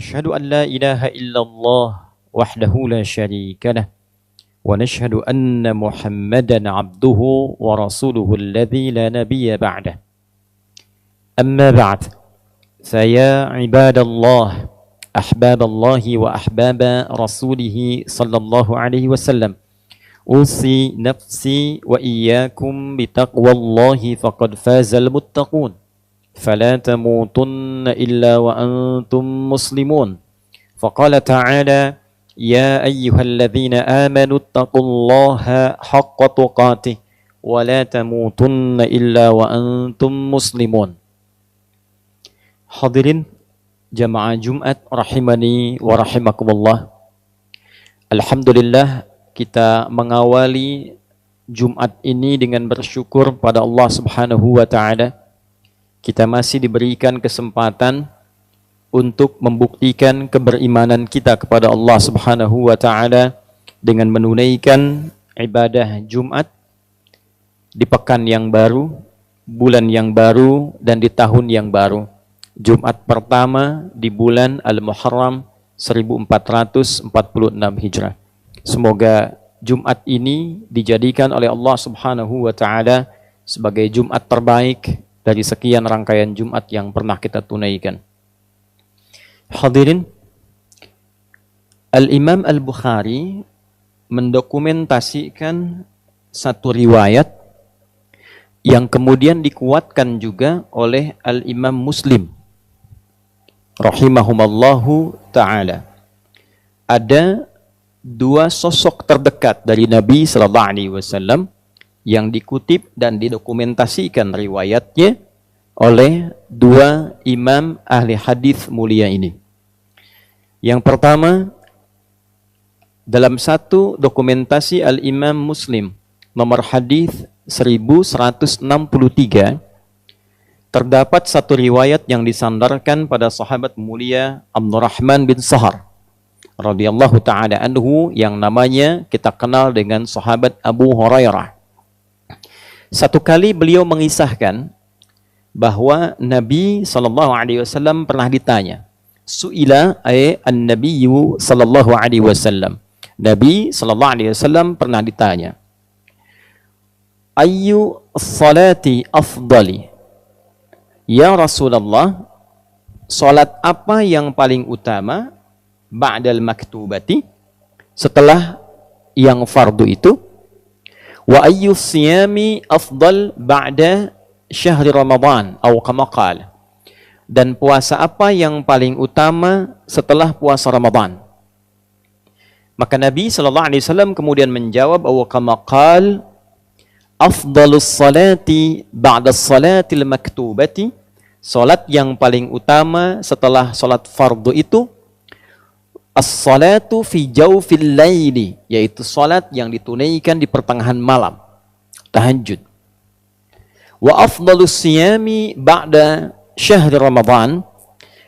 أشهد أن لا إله إلا الله وحده لا شريك له ونشهد أن محمدا عبده ورسوله الذي لا نبي بعده أما بعد فيا عباد الله أحباب الله وأحباب رسوله صلى الله عليه وسلم أوصي نفسي وإياكم بتقوى الله فقد فاز المتقون فلا تموتن إلا وأنتم مسلمون فقال تعالى يا أيها الذين آمنوا اتقوا الله حق تقاته ولا تموتن إلا وأنتم مسلمون. Hadirin jamaah Jumat rahimani wa rahimakumullah. Alhamdulillah, kita mengawali Jumat ini dengan bersyukur pada Allah Subhanahu wa taala. Kita masih diberikan kesempatan untuk membuktikan keberimanan kita kepada Allah Subhanahu wa taala dengan menunaikan ibadah Jumat di pekan yang baru, bulan yang baru, dan di tahun yang baru. Jumat pertama di bulan Al-Muharram 1446 Hijrah. Semoga Jumat ini dijadikan oleh Allah Subhanahu wa taala sebagai Jumat terbaik dari sekian rangkaian Jumat yang pernah kita tunaikan. Hadirin, Al-Imam Al-Bukhari mendokumentasikan satu riwayat yang kemudian dikuatkan juga oleh Al-Imam Muslim rahimahumallahu ta'ala. Ada dua sosok terdekat dari Nabi sallallahu alaihi wasallam yang dikutip dan didokumentasikan riwayatnya oleh dua imam ahli hadis mulia ini. Yang pertama, dalam satu dokumentasi Al-Imam Muslim nomor hadis 1163 terdapat satu riwayat yang disandarkan pada sahabat mulia Abdurrahman bin Sahar radhiyallahu taala anhu yang namanya kita kenal dengan sahabat Abu Hurairah. Satu kali beliau mengisahkan bahwa Nabi sallallahu alaihi wasallam pernah ditanya. Su'ila an-nabiyyu sallallahu alaihi wasallam. Nabi sallallahu alaihi wasallam pernah ditanya. Ayyu salati afdali? Ya Rasulullah, salat apa yang paling utama ba'dal maktubati, setelah yang fardu itu? Wa ayyu siyami afdal ba'da syahri Ramadan atau kama qala, dan puasa apa yang paling utama setelah puasa Ramadan? Maka Nabi sallallahu alaihi wasallam kemudian menjawab, wa kama qala afdalus salati ba'da salatil maktubati, salat yang paling utama setelah salat fardu itu as-salatu fi jawfil laili, yaitu salat yang ditunaikan di pertengahan malam, tahajud. Wa afdalus siyami ba'da syahri Ramadan,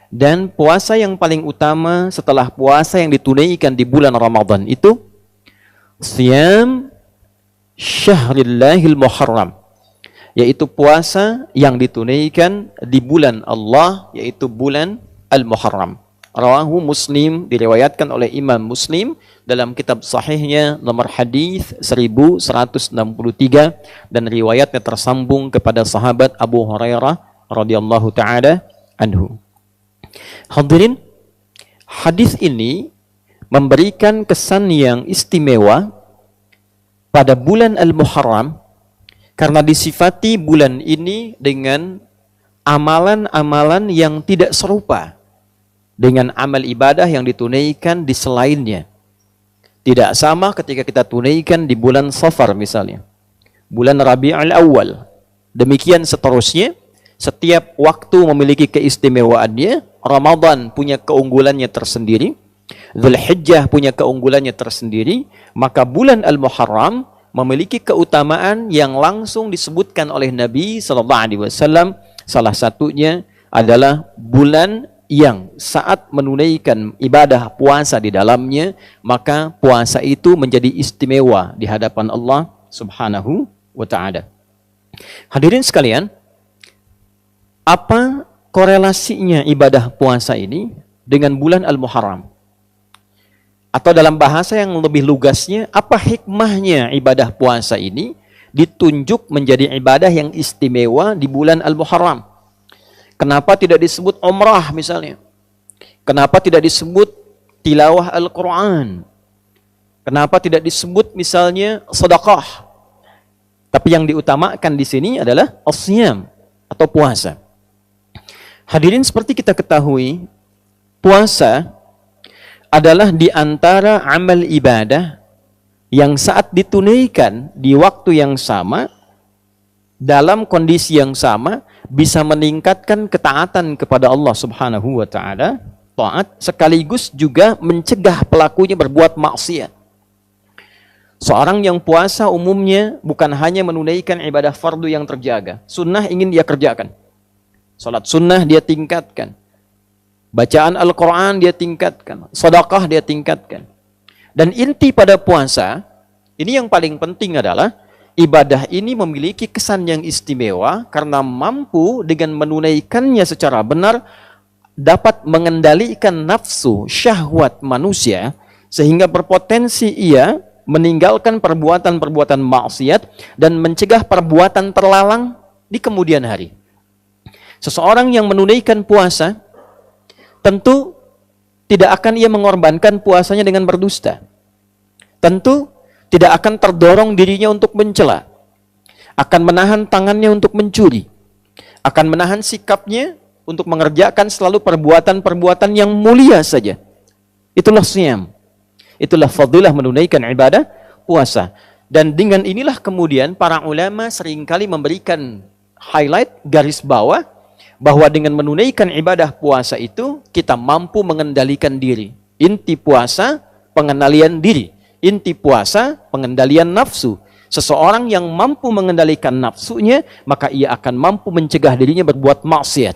dan puasa yang paling utama setelah puasa yang ditunaikan di bulan Ramadan itu siyam syahrillahil muharram, yaitu puasa yang ditunaikan di bulan Allah, yaitu bulan Al-Muharram. Rawahu Muslim, diriwayatkan oleh Imam Muslim dalam kitab sahihnya nomor hadis 1163, dan riwayatnya tersambung kepada sahabat Abu Hurairah radhiyallahu taala anhu. Hadirin, hadis ini memberikan kesan yang istimewa pada bulan Al-Muharram karena disifati bulan ini dengan amalan-amalan yang tidak serupa dengan amal ibadah yang ditunaikan di selainnya. Tidak sama ketika kita tunaikan di bulan Safar misalnya, bulan Rabiul Awal. Demikian seterusnya, setiap waktu memiliki keistimewaannya. Ramadan punya keunggulannya tersendiri, Dzulhijjah punya keunggulannya tersendiri, maka bulan Al-Muharram memiliki keutamaan yang langsung disebutkan oleh Nabi sallallahu alaihi wasallam. Salah satunya adalah bulan yang saat menunaikan ibadah puasa di dalamnya, maka puasa itu menjadi istimewa di hadapan Allah Subhanahu wa taala. Hadirin sekalian, apa korelasinya ibadah puasa ini dengan bulan Al-Muharram. Atau dalam bahasa yang lebih lugasnya, apa hikmahnya ibadah puasa ini ditunjuk menjadi ibadah yang istimewa di bulan Al-Muharram? Kenapa tidak disebut umrah misalnya? Kenapa tidak disebut tilawah Al-Quran? Kenapa tidak disebut misalnya sedekah? Tapi yang diutamakan di sini adalah as-siyam atau puasa. Hadirin, seperti kita ketahui, puasa adalah di antara amal ibadah yang saat ditunaikan di waktu yang sama, dalam kondisi yang sama, bisa meningkatkan ketaatan kepada Allah Subhanahu wa Ta'ala, taat, sekaligus juga mencegah pelakunya berbuat maksiat. Seorang yang puasa umumnya bukan hanya menunaikan ibadah fardu yang terjaga, sunnah ingin dia kerjakan. Salat sunnah dia tingkatkan. Bacaan Al-Quran dia tingkatkan. Sedekah dia tingkatkan. Dan inti pada puasa, ini yang paling penting adalah, ibadah ini memiliki kesan yang istimewa karena mampu dengan menunaikannya secara benar, dapat mengendalikan nafsu, syahwat manusia, sehingga berpotensi ia meninggalkan perbuatan-perbuatan maksiat dan mencegah perbuatan terlarang di kemudian hari. Seseorang yang menunaikan puasa, tentu tidak akan ia mengorbankan puasanya dengan berdusta. Tentu tidak akan terdorong dirinya untuk mencela. Akan menahan tangannya untuk mencuri. Akan menahan sikapnya untuk mengerjakan selalu perbuatan-perbuatan yang mulia saja. Itulah siyam. Itulah fadilah menunaikan ibadah puasa. Dan dengan inilah kemudian para ulama seringkali memberikan highlight, garis bawah, bahwa dengan menunaikan ibadah puasa itu kita mampu mengendalikan diri. Inti puasa pengendalian diri. Inti puasa pengendalian nafsu. Seseorang yang mampu mengendalikan nafsunya, maka ia akan mampu mencegah dirinya berbuat maksiat.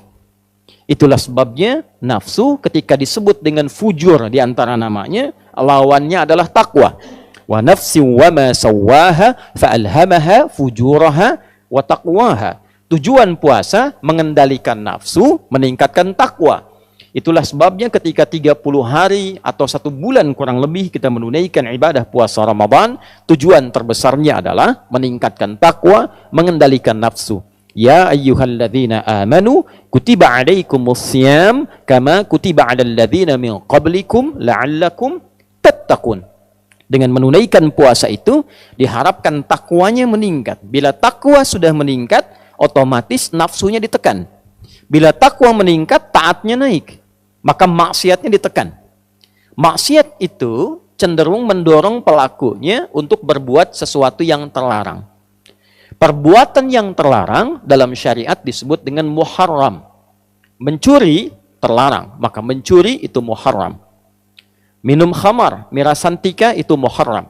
Itulah sebabnya nafsu ketika disebut dengan fujur di antara namanya, lawannya adalah takwa. Wa nafsi wa ma sawwaha fa'alhamaha fujuraha wa taqwaha. Tujuan puasa mengendalikan nafsu, meningkatkan takwa. Itulah sebabnya ketika 30 hari atau 1 bulan kurang lebih kita menunaikan ibadah puasa Ramadan, tujuan terbesarnya adalah meningkatkan takwa, mengendalikan nafsu. Ya ayyuhalladzina amanu kutiba alaikumus siyam kama kutiba alal ladzina min qablikum la'allakum tattaqun. Dengan menunaikan puasa itu diharapkan takwanya meningkat. Bila takwa sudah meningkat, otomatis nafsunya ditekan. Bila takwa meningkat, taatnya naik. Maka maksiatnya ditekan. Maksiat itu cenderung mendorong pelakunya untuk berbuat sesuatu yang terlarang. Perbuatan yang terlarang dalam syariat disebut dengan muharram. Mencuri terlarang, maka mencuri itu muharram. Minum khamar, miras santika itu muharram.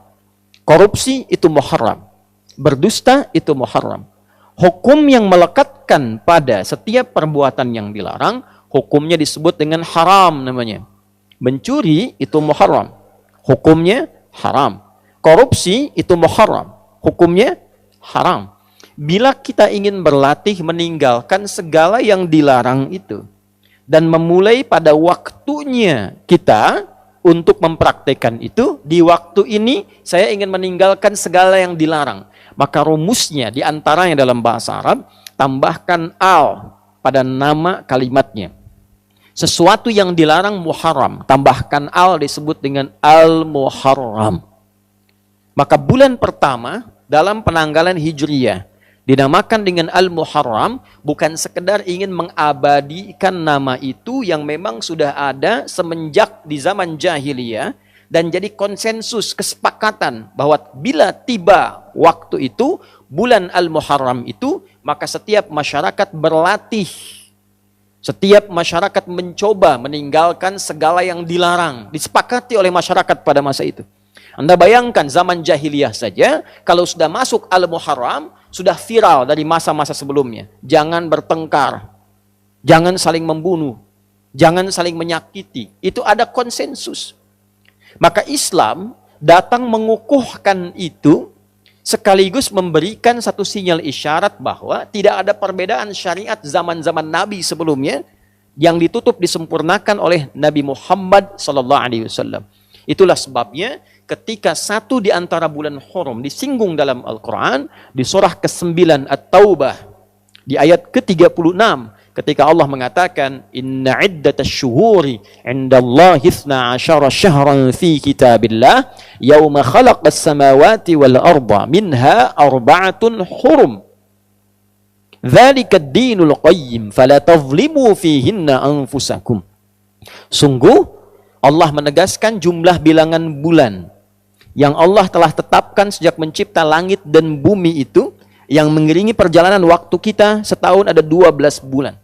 Korupsi itu muharram. Berdusta itu muharram. Hukum yang melekatkan pada setiap perbuatan yang dilarang, hukumnya disebut dengan haram namanya. Mencuri itu muharram, hukumnya haram. Korupsi itu muharram, hukumnya haram. Bila kita ingin berlatih meninggalkan segala yang dilarang itu, dan memulai pada waktunya kita untuk mempraktekkan itu, di waktu ini saya ingin meninggalkan segala yang dilarang. Maka rumusnya diantaranya dalam bahasa Arab, tambahkan al pada nama kalimatnya. Sesuatu yang dilarang muharram, tambahkan al disebut dengan al-muharram. Maka bulan pertama dalam penanggalan Hijriyah dinamakan dengan al-muharram, bukan sekedar ingin mengabadikan nama itu yang memang sudah ada semenjak di zaman jahiliyah, dan jadi konsensus, kesepakatan bahwa bila tiba waktu itu, bulan Al-Muharram itu, maka setiap masyarakat berlatih. Setiap masyarakat mencoba meninggalkan segala yang dilarang. Disepakati oleh masyarakat pada masa itu. Anda bayangkan zaman jahiliyah saja, kalau sudah masuk Al-Muharram, sudah viral dari masa-masa sebelumnya. Jangan bertengkar, jangan saling membunuh, jangan saling menyakiti. Itu ada konsensus. Maka Islam datang mengukuhkan itu, sekaligus memberikan satu sinyal isyarat bahwa tidak ada perbedaan syariat zaman-zaman Nabi sebelumnya yang ditutup disempurnakan oleh Nabi Muhammad sallallahu alaihi wasallam. Itulah sebabnya ketika satu di antara bulan Hurum disinggung dalam Al-Qur'an di surah ke-9 At-Taubah di ayat ke-36 ketika Allah mengatakan inna iddatasy syuhuri 'indallahi 12 syahran fi kitabillah yauma khalaqas samawati wal arda minha arba'atun hurum dzalika ad-dinul qayyim fala tadhlimu fihinna anfusakum. Sungguh Allah menegaskan jumlah bilangan bulan yang Allah telah tetapkan sejak mencipta langit dan bumi itu, yang mengiringi perjalanan waktu kita setahun ada 12 bulan.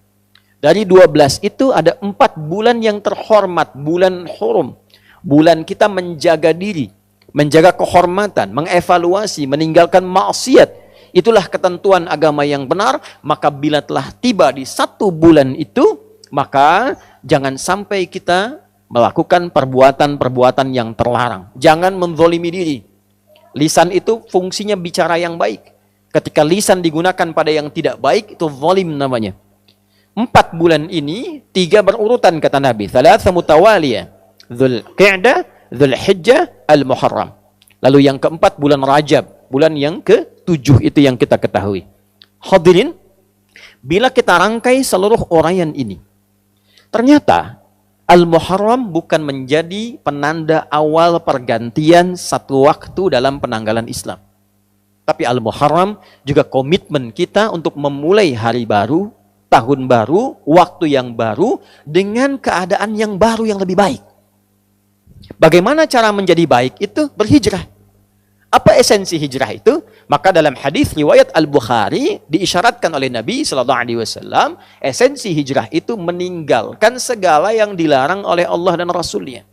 Dari 12 itu ada 4 bulan yang terhormat, bulan hurum. Bulan kita menjaga diri, menjaga kehormatan, mengevaluasi, meninggalkan maksiat. Itulah ketentuan agama yang benar. Maka bila telah tiba di 1 bulan itu, maka jangan sampai kita melakukan perbuatan-perbuatan yang terlarang. Jangan menzalimi diri. Lisan itu fungsinya bicara yang baik. Ketika lisan digunakan pada yang tidak baik, itu zalim namanya. 4 bulan ini 3 berurutan kata Nabi. Thalatha mutawaliyah. Dzulqa'dah, Dzulhijjah, Al-Muharram. Lalu yang keempat bulan Rajab. Bulan yang ke-7 itu yang kita ketahui. Hadirin, bila kita rangkai seluruh uraian ini, ternyata Al-Muharram bukan menjadi penanda awal pergantian satu waktu dalam penanggalan Islam. Tapi Al-Muharram juga komitmen kita untuk memulai hari baru, tahun baru, waktu yang baru, dengan keadaan yang baru yang lebih baik. Bagaimana cara menjadi baik itu? Berhijrah. Apa esensi hijrah itu? Maka dalam hadis riwayat Al-Bukhari diisyaratkan oleh Nabi sallallahu alaihi wasallam, esensi hijrah itu meninggalkan segala yang dilarang oleh Allah dan Rasul-Nya,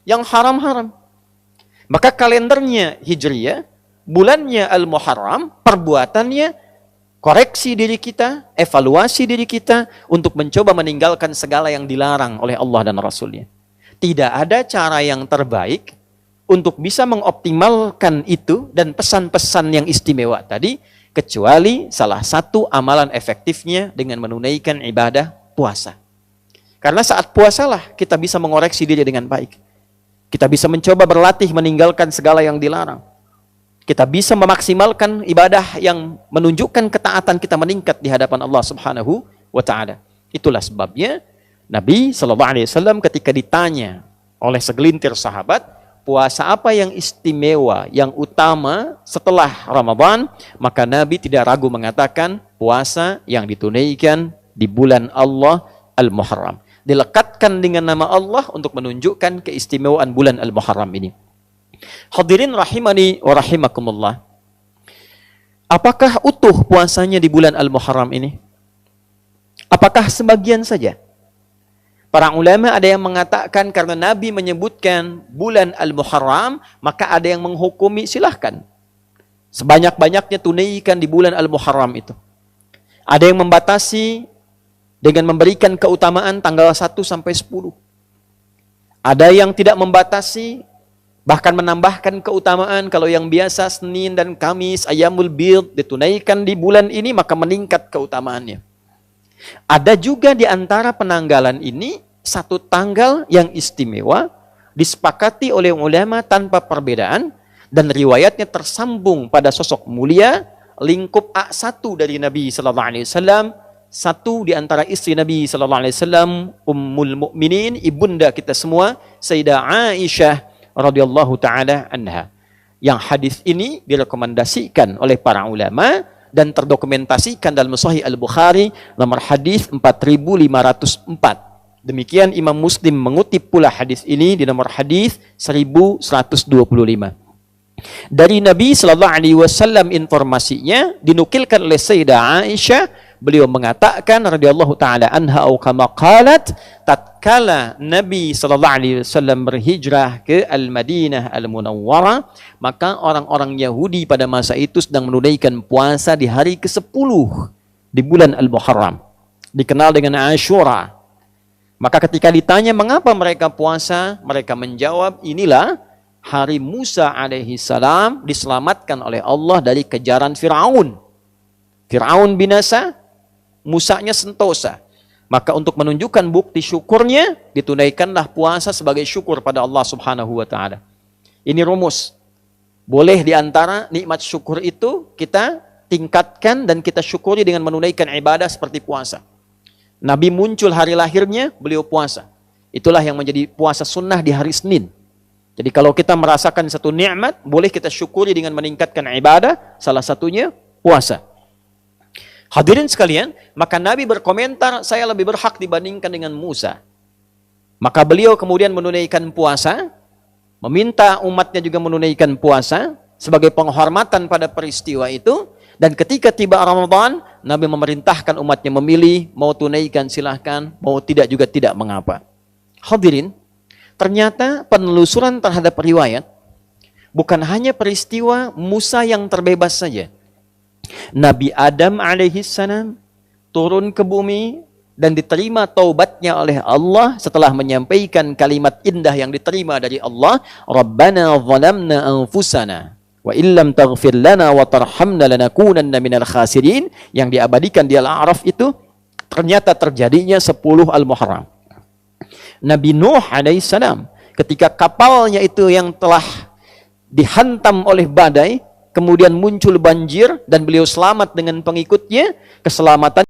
yang haram-haram. Maka kalendernya Hijriyah, bulannya Al-Muharram, perbuatannya koreksi diri kita, evaluasi diri kita untuk mencoba meninggalkan segala yang dilarang oleh Allah dan Rasul-Nya. Tidak ada cara yang terbaik untuk bisa mengoptimalkan itu dan pesan-pesan yang istimewa tadi, kecuali salah satu amalan efektifnya dengan menunaikan ibadah puasa. Karena saat puasalah kita bisa mengoreksi diri dengan baik. Kita bisa mencoba berlatih meninggalkan segala yang dilarang. Kita bisa memaksimalkan ibadah yang menunjukkan ketaatan kita meningkat di hadapan Allah Subhanahu wa taala. Itulah sebabnya Nabi sallallahu alaihi wasallam ketika ditanya oleh segelintir sahabat, puasa apa yang istimewa, yang utama setelah Ramadan, maka Nabi tidak ragu mengatakan puasa yang ditunaikan di bulan Allah Al-Muharram. Dilekatkan dengan nama Allah untuk menunjukkan keistimewaan bulan Al-Muharram ini. Hadirin rahimani wa rahimakumullah. Apakah utuh puasanya di bulan Al-Muharram ini? Apakah sebagian saja? Para ulama ada yang mengatakan karena Nabi menyebutkan bulan Al-Muharram, maka ada yang menghukumi silahkan. Sebanyak-banyaknya tunaikan di bulan Al-Muharram itu. Ada yang membatasi dengan memberikan keutamaan tanggal 1 sampai 10. Ada yang tidak membatasi, bahkan menambahkan keutamaan kalau yang biasa Senin dan Kamis, Ayyamul Bid ditunaikan di bulan ini, maka meningkat keutamaannya. Ada juga di antara penanggalan ini satu tanggal yang istimewa disepakati oleh ulama tanpa perbedaan dan riwayatnya tersambung pada sosok mulia lingkup A1 dari Nabi sallallahu alaihi wasallam, satu di antara istri Nabi sallallahu alaihi wasallam, Ummul Mukminin, ibunda kita semua, Sayyidah Aisyah radhiyallahu taala anha. Yang hadis ini direkomendasikan oleh para ulama dan terdokumentasikan dalam Sahih Al-Bukhari nomor hadis 4504. Demikian Imam Muslim mengutip pula hadis ini di nomor hadis 1125. Dari Nabi sallallahu alaihi wasallam informasinya dinukilkan oleh Sayyidah Aisyah, beliau mengatakan radhiyallahu taala anha au kama qalat, tatkala Nabi sallallahu alaihi wasallam berhijrah ke Al-Madinah Al-Munawwarah, maka orang-orang Yahudi pada masa itu sedang menunaikan puasa di hari ke-10 di bulan Al-Muharram, dikenal dengan Ashura. Maka ketika ditanya mengapa mereka puasa, mereka menjawab, inilah hari Musa alaihi salam diselamatkan oleh Allah dari kejaran Fir'aun. Fir'aun binasa, Musanya sentosa. Maka untuk menunjukkan bukti syukurnya, ditunaikanlah puasa sebagai syukur pada Allah Subhanahu wa taala. Ini rumus. Boleh diantara nikmat syukur itu kita tingkatkan dan kita syukuri dengan menunaikan ibadah seperti puasa. Nabi muncul hari lahirnya, beliau puasa. Itulah yang menjadi puasa sunnah di hari Senin. Jadi kalau kita merasakan satu nikmat, boleh kita syukuri dengan meningkatkan ibadah, salah satunya puasa. Hadirin sekalian, maka Nabi berkomentar, saya lebih berhak dibandingkan dengan Musa. Maka beliau kemudian menunaikan puasa, meminta umatnya juga menunaikan puasa sebagai penghormatan pada peristiwa itu. Dan ketika tiba Ramadan, Nabi memerintahkan umatnya memilih, mau tunaikan silahkan, mau tidak juga tidak mengapa. Hadirin, ternyata penelusuran terhadap riwayat bukan hanya peristiwa Musa yang terbebas saja. Nabi Adam alaihissalam turun ke bumi dan diterima taubatnya oleh Allah setelah menyampaikan kalimat indah yang diterima dari Allah, Rabbana zalamna anfusana wa illam taghfir lana wa tarhamna lanakunanna minal khasirin, yang diabadikan di Al-A'raf itu ternyata terjadinya 10 Al-Muharram. Nabi Nuh alaihissalam ketika kapalnya itu yang telah dihantam oleh badai, kemudian muncul banjir dan beliau selamat dengan pengikutnya, keselamatan